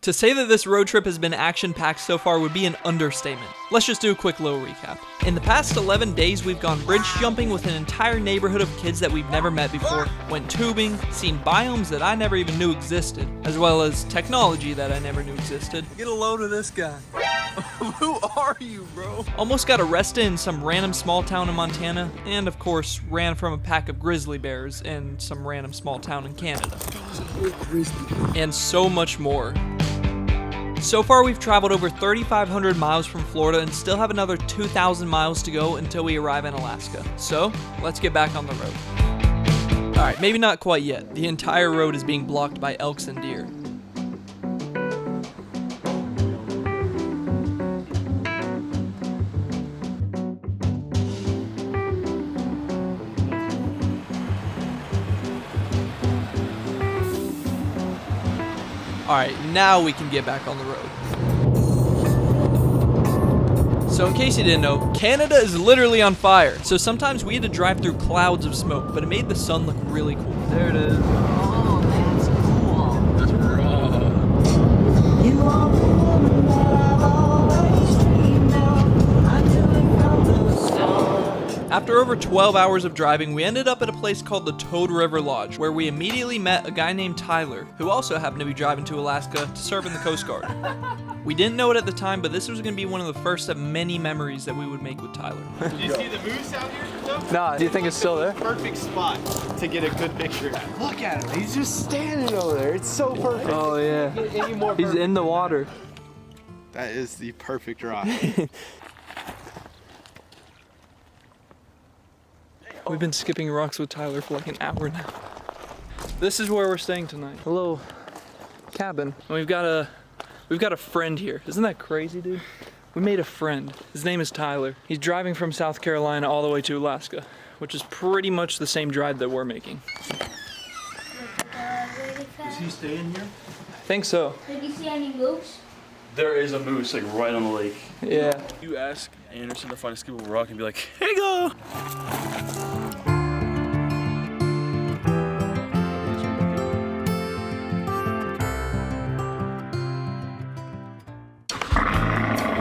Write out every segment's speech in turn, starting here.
To say that this road trip has been action-packed so far would be an understatement. Let's just do a quick little recap. In the past 11 days, we've gone bridge jumping with an entire neighborhood of kids that we've never met before, went tubing, seen biomes that I never even knew existed, as well as technology that I never knew existed. Get a load of this guy. Who are you, bro? Almost got arrested in some random small town in Montana, and of course, ran from a pack of grizzly bears in some random small town in Canada. And so much more. So far, we've traveled over 3,500 miles from Florida and still have another 2,000 miles to go until we arrive in Alaska. So, let's get back on the road. Alright, maybe not quite yet. The entire road is being blocked by elks and deer. Alright, now we can get back on the road. So in case you didn't know, Canada is literally on fire. So sometimes we had to drive through clouds of smoke, but it made the sun look really cool. There it is. Oh, that's cool. That's raw. You are the woman that I've always dreamed of. Until I found the stars. After over 12 hours of driving, we ended up at a place called the Toad River Lodge, where we immediately met a guy named Tyler, who also happened to be driving to Alaska to serve in the Coast Guard. We didn't know it at the time, but this was going to be one of the first of many memories that we would make with Tyler. Did you see the moose out here? Though? Nah, do you think it's still there? Perfect spot to get a good picture. Look at him. He's just standing over there. It's so perfect. Oh yeah, Any more he's in the water. That is the perfect rock. We've been skipping rocks with Tyler for like an hour now. This is where we're staying tonight. Hello, cabin. And we've got a friend here. Isn't that crazy, dude? We made a friend. His name is Tyler. He's driving from South Carolina all the way to Alaska, which is pretty much the same drive that we're making. Is he staying here? I think so. Did you see any moose? There is a moose like right on the lake. Yeah. You ask Anderson to find a skippable rock and be like, here you go.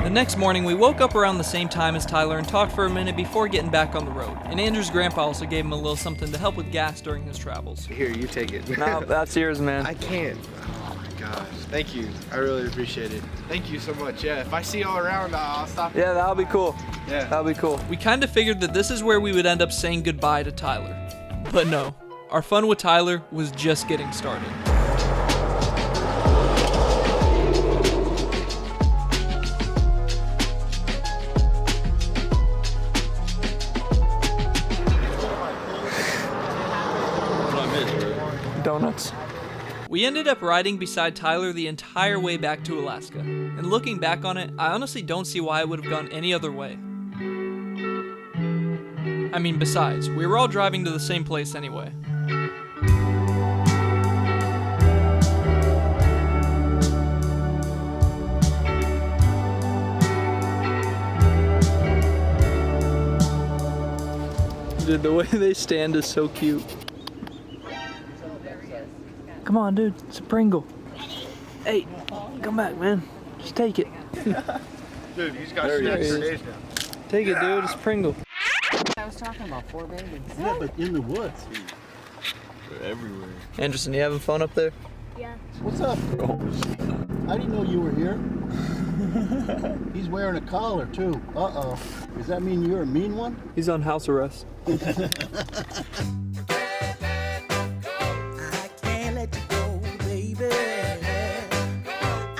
The next morning, we woke up around the same time as Tyler and talked for a minute before getting back on the road. And Andrew's grandpa also gave him a little something to help with gas during his travels. Here, you take it. No, that's yours, man. I can't. Oh my gosh. Thank you. I really appreciate it. Thank you so much. Yeah, if I see y'all around, I'll stop. Yeah, that'll be cool. Yeah. That'll be cool. We kind of figured that this is where we would end up saying goodbye to Tyler. But no, our fun with Tyler was just getting started. Donuts. We ended up riding beside Tyler the entire way back to Alaska. And looking back on it, I honestly don't see why I would have gone any other way. I mean, besides, we were all driving to the same place anyway. Dude, the way they stand is so cute. Come on, dude. It's a Pringle. Hey, come back, man. Just take it. Dude, he's got snacks for days now. Take it, dude. It's Pringle. I was talking about 4 babies. Yeah, but in the woods. They're everywhere. Anderson, you having fun up there? Yeah. What's up? I didn't know you were here. He's wearing a collar too. Uh-oh. Does that mean you're a mean one? He's on house arrest.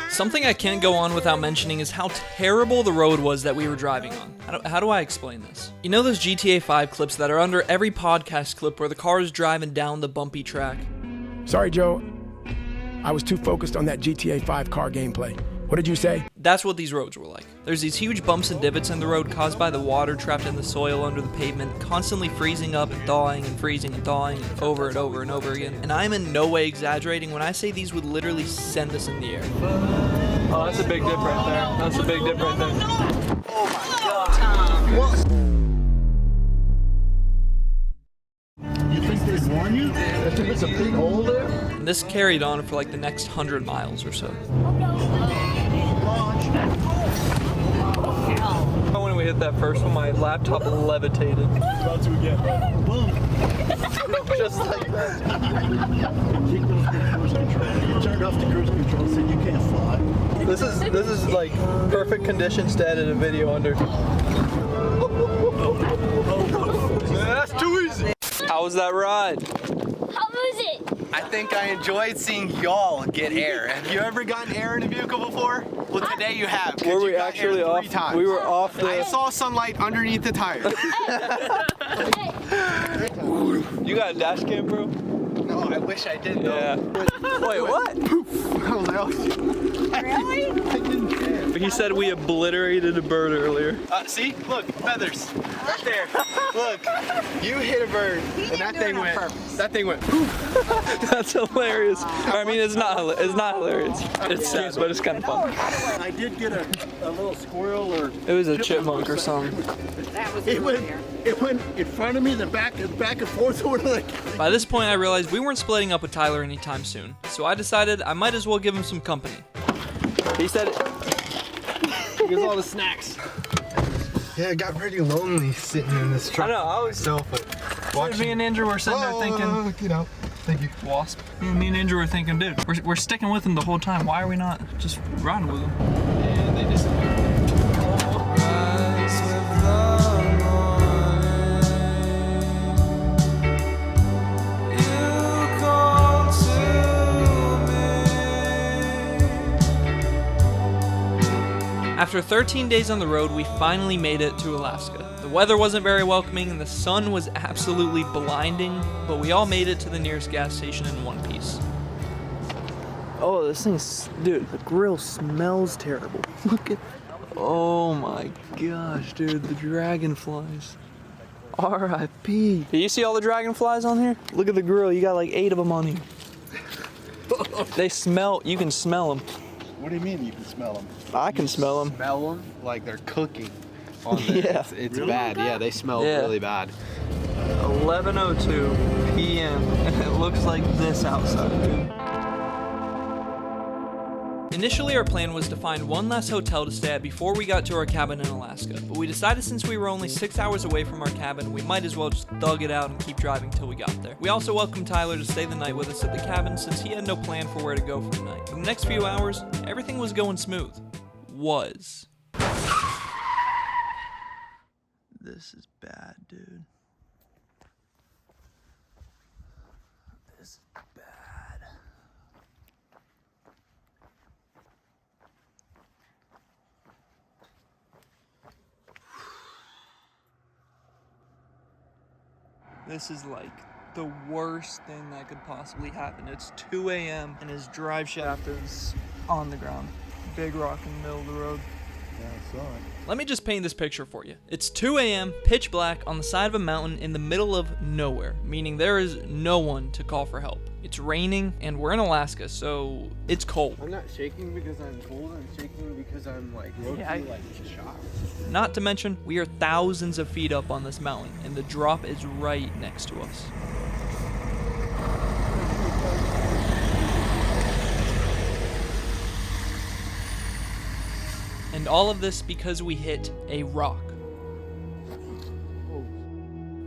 Something I can't go on without mentioning is how terrible the road was that we were driving on. How do I explain this? You know those GTA 5 clips that are under every podcast clip where the car is driving down the bumpy track? Sorry, Joe. I was too focused on that GTA 5 car gameplay. What did you say? That's what these roads were like. There's these huge bumps and divots in the road caused by the water trapped in the soil under the pavement, constantly freezing up and thawing and freezing and thawing over and over and over again. And I'm in no way exaggerating when I say these would literally send us in the air. Oh, that's a big dip right there. That's a big dip right there. Oh my God. You think they'd warn you? There's a big hole there? And this carried on for like the next 100 miles or so. When we hit that first one, my laptop levitated. About to again. Boom. Just like that. You turned off the cruise control, said you can't fly. This is like perfect conditions to edit a video under. That's too easy. How was that ride? How was it? I think I enjoyed seeing y'all get air. Have you ever gotten air in a vehicle before? Well, today you have. 'cause Were you we got actually air off? 3 times. We were off the. I saw sunlight underneath the tire. You got a dash cam, bro? No, I wish I did though. Yeah. Wait, what? I was like, oh, Really? I didn't care. He said we obliterated a bird earlier. See? Look, feathers. Right there. Look, you hit a bird, and that thing went. That thing went. That's hilarious. I mean, it's not hilarious. It's sad, but it's kind of fun. I did get a little squirrel or. It was a chipmunk or something. It went in front of me, then back and forth. Like. By this point, I realized we weren't splitting up with Tyler anytime soon, so I decided I might as well give him some company. He said it. Here's all the snacks. Yeah, it got pretty lonely sitting in this truck. I know, I was. Myself, Me and Andrew were sitting there thinking. you know, thank you. Wasp. Me and Andrew were thinking, dude, we're sticking with him the whole time. Why are we not just riding with him? And they just. After 13 days on the road, we finally made it to Alaska. The weather wasn't very welcoming and the sun was absolutely blinding, but we all made it to the nearest gas station in one piece. Oh, this thing's, dude, the grill smells terrible. Look at, oh my gosh, dude, the dragonflies. R.I.P. Do you see all the dragonflies on here? Look at the grill, you got like 8 of them on here. They smell, you can smell them. What do you mean you can smell them? I can smell them. Smell them like they're cooking. On there. Yeah. It's bad. Yeah, they smell Yeah. really bad. 11:02 p.m. and it looks like this outside, dude. Initially, our plan was to find one last hotel to stay at before we got to our cabin in Alaska, but we decided since we were only 6 hours away from our cabin, we might as well just thug it out and keep driving till we got there. We also welcomed Tyler to stay the night with us at the cabin since he had no plan for where to go for the night. For the next few hours, everything was going smooth. Was. This is bad, dude. This is bad. This is like the worst thing that could possibly happen. It's 2 a.m. and his drive shaft is on the ground. Big rock in the middle of the road. Yeah, I saw it. Let me just paint this picture for you. It's 2 a.m., pitch black, on the side of a mountain in the middle of nowhere, meaning there is no one to call for help. It's raining, and we're in Alaska, so it's cold. I'm not shaking because I'm cold. I'm shaking because I'm like shocked. Not to mention, we are thousands of feet up on this mountain, and the drop is right next to us. And all of this because we hit a rock.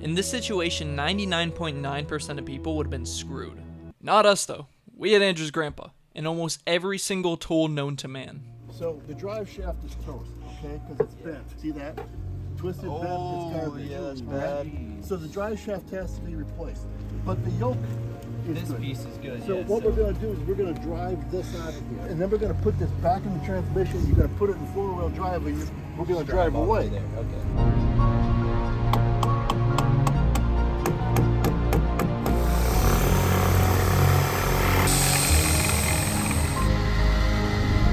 In this situation, 99.9% of people would have been screwed. Not us though. We had Andrew's grandpa, and almost every single tool known to man. So the drive shaft is toast, okay? Because it's bent. See that? Twisted bent, it's garbage. yeah, that's okay? So the drive shaft has to be replaced. But the yoke is good. Piece is good. So what we're going to do is we're going to drive this out of here. And then we're going to put this back in the transmission. You're going to put it in four-wheel drive and we're going to drive away.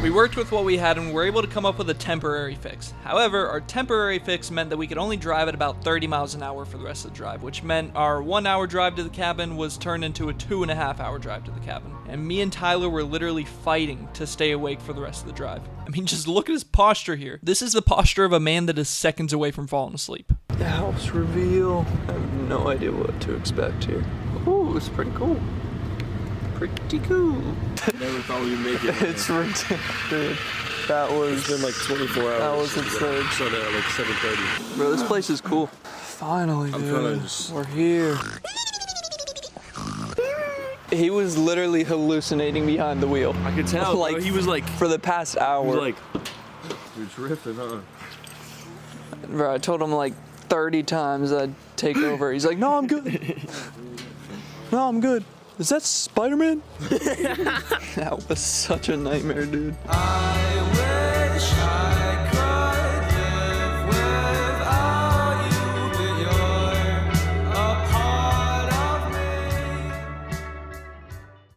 We worked with what we had and were able to come up with a temporary fix. However, our temporary fix meant that we could only drive at about 30 miles an hour for the rest of the drive, which meant our 1 hour drive to the cabin was turned into a 2.5 hour drive to the cabin. And me and Tyler were literally fighting to stay awake for the rest of the drive. I mean, just look at his posture here. This is the posture of a man that is seconds away from falling asleep. The house reveal. I have no idea what to expect here. Ooh, it's pretty cool. pretty cool. Never thought we'd make it. It's ridiculous, dude. That was. It's been like 24 hours. That was absurd. Started at like 7:30. Bro, this place is cool. Finally, I'm dude. kinda just- We're here. He was literally hallucinating behind the wheel. I could tell. Like, He was like, for the past hour. he was like, you're drifting, huh? Bro, I told him like 30 times I'd take over. He's like, no, I'm good. No, I'm good. Is that Spider-Man? That was such a nightmare, dude. I